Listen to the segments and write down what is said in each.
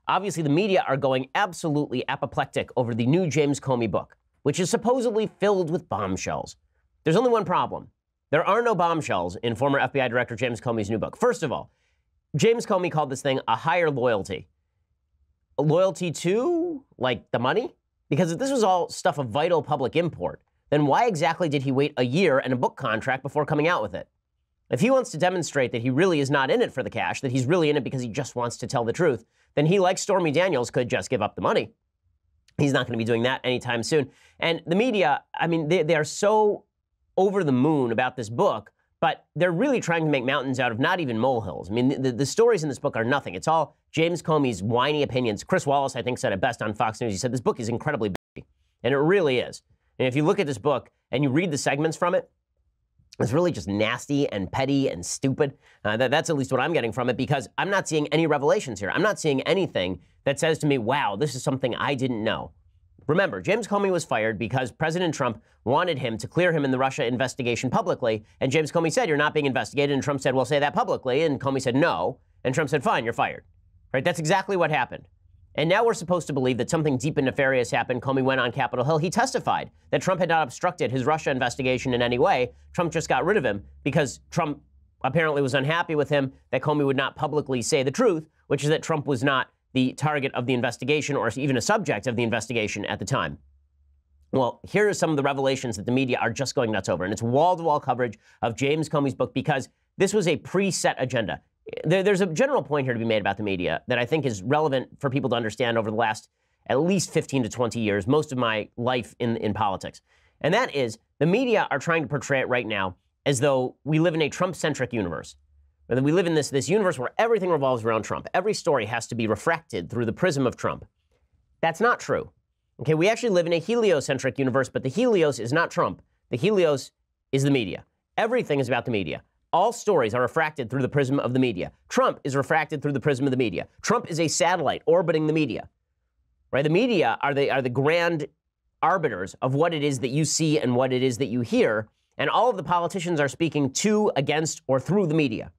obviously the media are going absolutely apoplectic over the new James Comey book, which is supposedly filled with bombshells. There's only one problem. There are no bombshells in former FBI Director James Comey's new book. First of all, James Comey called this thing a higher loyalty. A loyalty to, like, the money? Because if this was all stuff of vital public import, then why exactly did he wait a year and a book contract before coming out with it? If he wants to demonstrate that he really is not in it for the cash, that he's really in it because he just wants to tell the truth, then he, like Stormy Daniels, could just give up the money. He's not going to be doing that anytime soon. And the media, I mean, they are so over the moon about this book, but they're really trying to make mountains out of not even molehills. I mean, the stories in this book are nothing. It's all James Comey's whiny opinions. Chris Wallace, I think, said it best on Fox News. He said this book is incredibly bitchy, and it really is. And if you look at this book and you read the segments from it, it's really just nasty and petty and stupid. That's at least what I'm getting from it, because I'm not seeing any revelations here. I'm not seeing anything that says to me, wow, this is something I didn't know. Remember, James Comey was fired because President Trump wanted him to clear him in the Russia investigation publicly. And James Comey said, you're not being investigated. And Trump said, well, say that publicly. And Comey said, no. And Trump said, fine, you're fired. Right? That's exactly what happened. And now we're supposed to believe that something deep and nefarious happened. Comey went on Capitol Hill. He testified that Trump had not obstructed his Russia investigation in any way. Trump just got rid of him because Trump apparently was unhappy with him, that Comey would not publicly say the truth, which is that Trump was not the target of the investigation or even a subject of the investigation at the time. Well, here are some of the revelations that the media are just going nuts over. And it's wall-to-wall coverage of James Comey's book because this was a preset agenda. There's a general point here to be made about the media that I think is relevant for people to understand over the last at least 15 to 20 years, most of my life in politics. And that is, the media are trying to portray it right now as though we live in a Trump-centric universe. And we live in this universe where everything revolves around Trump. Every story has to be refracted through the prism of Trump. That's not true. Okay, we actually live in a heliocentric universe, but the helios is not Trump. The helios is the media. Everything is about the media. All stories are refracted through the prism of the media. Trump is refracted through the prism of the media. Trump is a satellite orbiting the media. Right? The media are the grand arbiters of what it is that you see and what it is that you hear, and all of the politicians are speaking to, against, or through the media.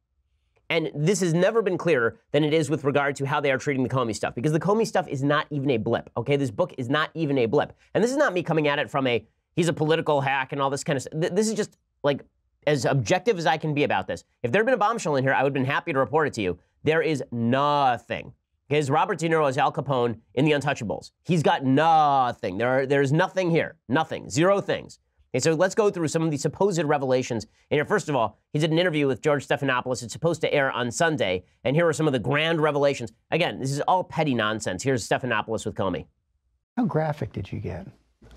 And this has never been clearer than it is with regard to how they are treating the Comey stuff, because the Comey stuff is not even a blip, okay? This book is not even a blip. And this is not me coming at it from he's a political hack and all this kind of stuff. This is just, like, as objective as I can be about this. If there had been a bombshell in here, I would have been happy to report it to you. There is nothing. Because Robert De Niro is Al Capone in The Untouchables. He's got nothing. There's nothing here. Nothing. Zero things. Okay, so let's go through some of the supposed revelations. And here, first of all, he did an interview with George Stephanopoulos. It's supposed to air on Sunday. And here are some of the grand revelations. Again, this is all petty nonsense. Here's Stephanopoulos with Comey. How graphic did you get?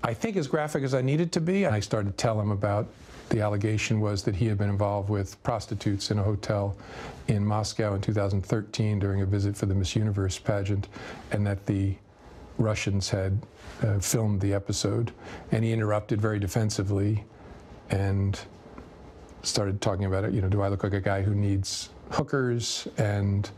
I think as graphic as I needed to be. I started to tell him about the allegation was that he had been involved with prostitutes in a hotel in Moscow in 2013 during a visit for the Miss Universe pageant, and that the Russians had filmed the episode. And he interrupted very defensively and started talking about it. You know, do I look like a guy who needs hookers? And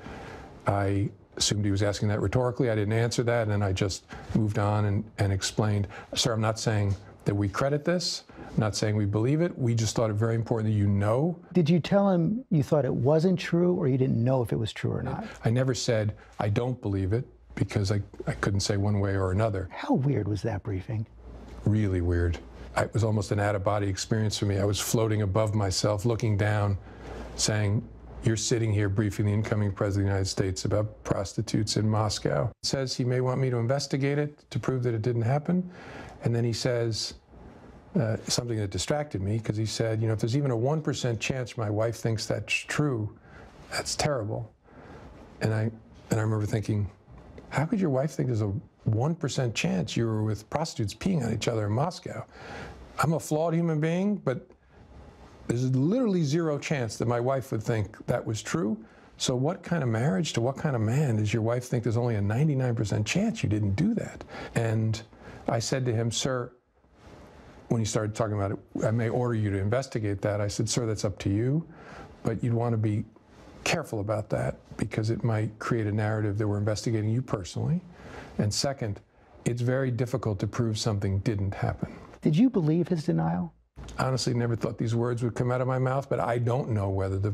I assumed he was asking that rhetorically. I didn't answer that, and then I just moved on and explained, sir, I'm not saying that we credit this. I'm not saying we believe it. We just thought it very important that you know. Did you tell him you thought it wasn't true, or you didn't know if it was true or not? I never said I don't believe it, because I couldn't say one way or another. How weird was that briefing? Really weird. It was almost an out-of-body experience for me. I was floating above myself, looking down, saying, you're sitting here briefing the incoming president of the United States about prostitutes in Moscow. He says he may want me to investigate it to prove that it didn't happen. And then he says something that distracted me, because he said, you know, if there's even a 1% chance my wife thinks that's true, that's terrible. And I remember thinking, how could your wife think there's a 1% chance you were with prostitutes peeing on each other in Moscow? I'm a flawed human being, but there's literally zero chance that my wife would think that was true. So what kind of marriage to what kind of man does your wife think there's only a 99% chance you didn't do that? And I said to him, sir, when he started talking about it, I may order you to investigate that. I said, sir, that's up to you, but you'd want to be careful about that, because it might create a narrative that we're investigating you personally. And second, it's very difficult to prove something didn't happen. Did you believe his denial? Honestly, never thought these words would come out of my mouth, but I don't know whether the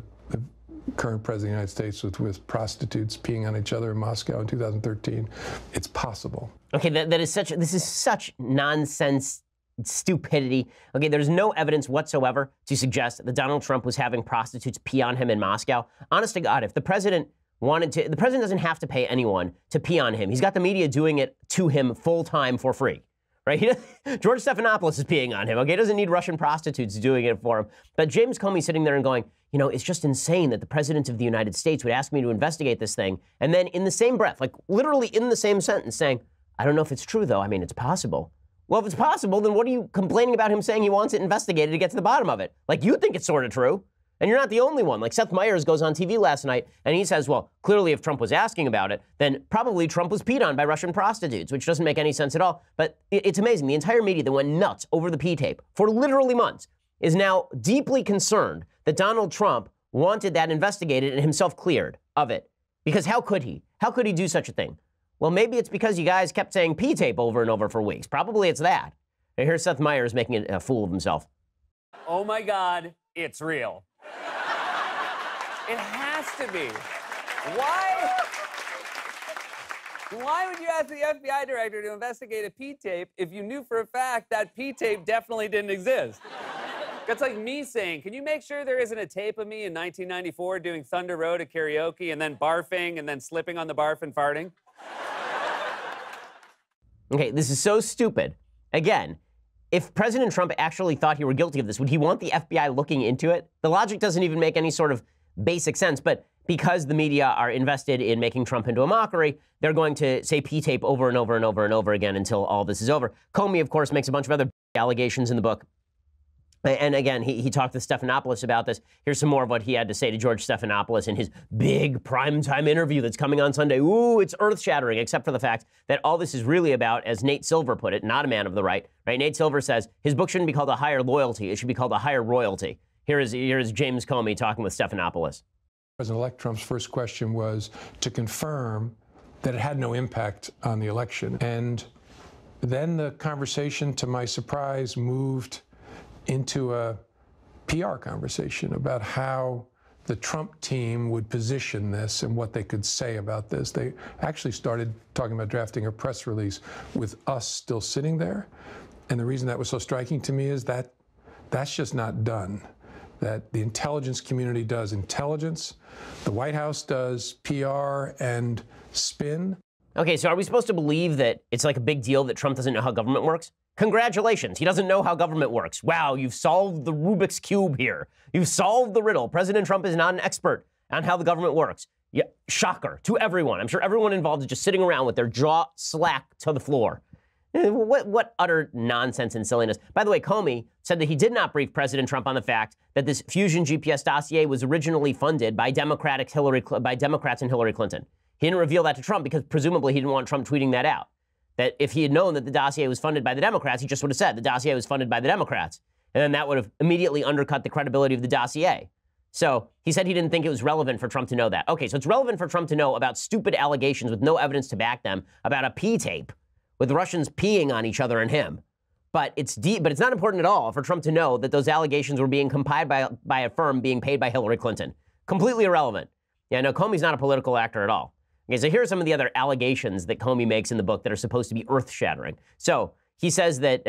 current president of the United States with prostitutes peeing on each other in Moscow in 2013. It's possible. Okay, this is such nonsense, stupidity. Okay, there's no evidence whatsoever to suggest that Donald Trump was having prostitutes pee on him in Moscow. Honest to God, if the president wanted to, the president doesn't have to pay anyone to pee on him. He's got the media doing it to him full time for free. Right? George Stephanopoulos is peeing on him. Okay, he doesn't need Russian prostitutes doing it for him. But James Comey sitting there and going, you know, it's just insane that the president of the United States would ask me to investigate this thing. And then in the same breath, like literally in the same sentence saying, I don't know if it's true though. I mean, it's possible. Well, if it's possible, then what are you complaining about him saying he wants it investigated to get to the bottom of it? Like you think it's sort of true. And you're not the only one. Like Seth Meyers goes on TV last night and he says, well, clearly if Trump was asking about it, then probably Trump was peed on by Russian prostitutes, which doesn't make any sense at all. But it's amazing. The entire media that went nuts over the pee tape for literally months is now deeply concerned that Donald Trump wanted that investigated and himself cleared of it. Because how could he? How could he do such a thing? Well, maybe it's because you guys kept saying pee tape over and over for weeks. Probably it's that. And here's Seth Meyers making a fool of himself. Oh my God, it's real. It has to be. Why would you ask the FBI director to investigate a pee tape if you knew for a fact that pee tape definitely didn't exist? That's like me saying, can you make sure there isn't a tape of me in 1994 doing Thunder Road at karaoke and then barfing and then slipping on the barf and farting? Okay, this is so stupid. Again, if President Trump actually thought he were guilty of this, would he want the FBI looking into it? The logic doesn't even make any sort of basic sense, but because the media are invested in making Trump into a mockery, they're going to say P tape over and over and over and over again until all this is over. Comey, of course, makes a bunch of other allegations in the book. And again, he talked to Stephanopoulos about this. Here's some more of what he had to say to George Stephanopoulos in his big primetime interview that's coming on Sunday. Ooh, it's earth-shattering, except for the fact that all this is really about, as Nate Silver put it, not a man of the right. Nate Silver says his book shouldn't be called A Higher Loyalty. It should be called A Higher Royalty. Here is James Comey talking with Stephanopoulos. President-elect Trump's first question was to confirm that it had no impact on the election. And then the conversation, to my surprise, moved into a PR conversation about how the Trump team would position this and what they could say about this. They actually started talking about drafting a press release with us still sitting there. And the reason that was so striking to me is that that's just not done. That the intelligence community does intelligence, the White House does PR and spin. Okay, so are we supposed to believe that it's like a big deal that Trump doesn't know how government works? Congratulations, he doesn't know how government works. Wow, you've solved the Rubik's Cube here. You've solved the riddle. President Trump is not an expert on how the government works. Yeah, shocker to everyone. I'm sure everyone involved is just sitting around with their jaw slack to the floor. What utter nonsense and silliness. By the way, Comey said that he did not brief President Trump on the fact that this Fusion GPS dossier was originally funded by Democrats and Hillary Clinton. He didn't reveal that to Trump because presumably he didn't want Trump tweeting that out. That if he had known that the dossier was funded by the Democrats, he just would have said the dossier was funded by the Democrats. And then that would have immediately undercut the credibility of the dossier. So he said he didn't think it was relevant for Trump to know that. Okay, so it's relevant for Trump to know about stupid allegations with no evidence to back them about a pee tape with Russians peeing on each other and him. But it's not important at all for Trump to know that those allegations were being compiled by a firm being paid by Hillary Clinton. Completely irrelevant. Yeah, no, Comey's not a political actor at all. Okay, so here are some of the other allegations that Comey makes in the book that are supposed to be earth-shattering. So he says that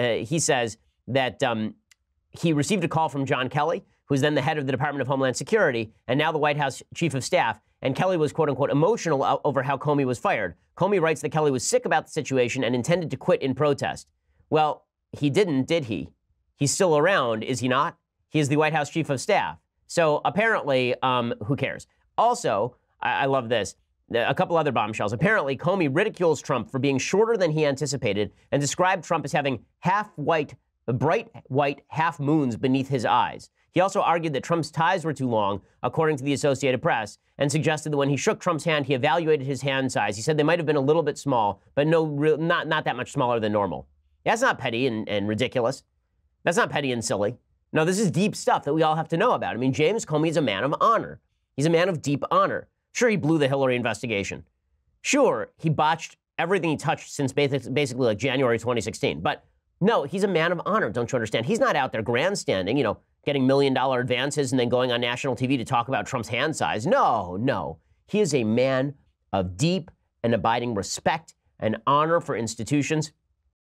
he received a call from John Kelly, who's then the head of the Department of Homeland Security, and now the White House Chief of Staff. And Kelly was, quote unquote, emotional over how Comey was fired. Comey writes that Kelly was sick about the situation and intended to quit in protest. Well, he didn't, did he? He's still around, is he not? He is the White House Chief of Staff. So apparently, who cares? Also, I love this. A couple other bombshells. Apparently, Comey ridicules Trump for being shorter than he anticipated and described Trump as having bright white half moons beneath his eyes. He also argued that Trump's ties were too long, according to the Associated Press, and suggested that when he shook Trump's hand, he evaluated his hand size. He said they might have been a little bit small, but not that much smaller than normal. That's not petty and ridiculous. That's not petty and silly. No, this is deep stuff that we all have to know about. I mean, James Comey is a man of honor. He's a man of deep honor. Sure, he blew the Hillary investigation. Sure, he botched everything he touched since basically like January 2016. But no, he's a man of honor, don't you understand? He's not out there grandstanding, getting $1 million advances and then going on national TV to talk about Trump's hand size. No, no. He is a man of deep and abiding respect and honor for institutions.